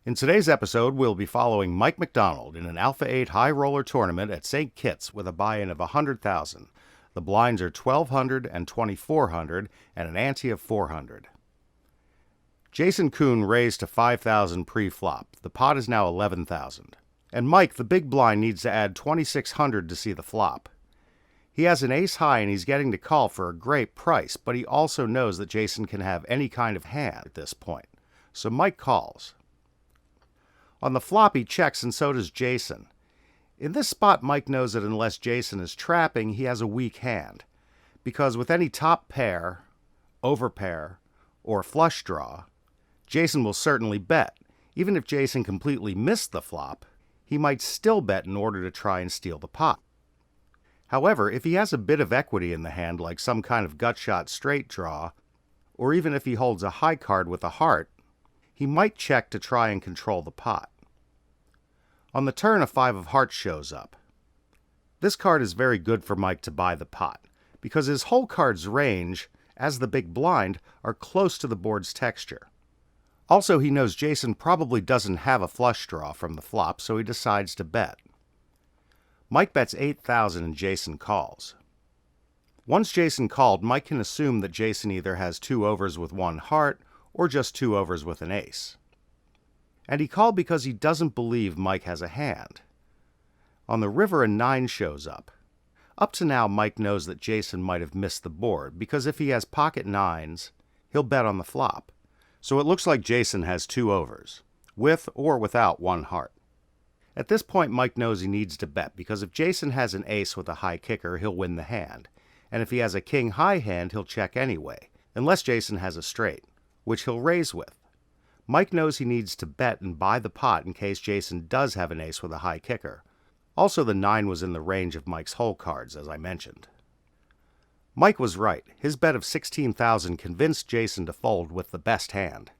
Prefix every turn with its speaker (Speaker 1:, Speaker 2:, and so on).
Speaker 1: In today's episode, we'll be following Mike McDonald in an Alpha 8 high roller tournament at St. Kitts with a buy-in of $100,000. The blinds are $1,200 and $2,400 and an ante of $400. Jason Kuhn raised to $5,000 pre-flop. The pot is now $11,000. And Mike, the big blind, needs to add $2,600 to see the flop. He has an ace high and he's getting to call for a great price, but he also knows that Jason can have any kind of hand at this point. So Mike calls. On the flop, he checks, and so does Jason. In this spot, Mike knows that unless Jason is trapping, he has a weak hand, because with any top pair, overpair, or flush draw, Jason will certainly bet. Even if Jason completely missed the flop, he might still bet in order to try and steal the pot. However, if he has a bit of equity in the hand, like some kind of gut shot straight draw, or even if he holds a high card with a heart, he might check to try and control the pot. On the turn, a 5 of hearts shows up. This card is very good for Mike to buy the pot, because his whole card's range, as the big blind, are close to the board's texture. Also, he knows Jason probably doesn't have a flush draw from the flop, so he decides to bet. Mike bets $8,000 and Jason calls. Once Jason called, Mike can assume that Jason either has 2 overs with 1 heart, or just 2 overs with an ace. And he called because he doesn't believe Mike has a hand. On the river, a 9 shows up. Up to now, Mike knows that Jason might have missed the board, because if he has pocket 9s, he'll bet on the flop. So it looks like Jason has 2 overs, with or without 1 heart. At this point, Mike knows he needs to bet, because if Jason has an ace with a high kicker, he'll win the hand. And if he has a king-high hand, he'll check anyway, unless Jason has a straight, which he'll raise with. Mike knows he needs to bet and buy the pot in case Jason does have an ace with a high kicker. Also, the 9 was in the range of Mike's hole cards, as I mentioned. Mike was right. His bet of $16,000 convinced Jason to fold with the best hand.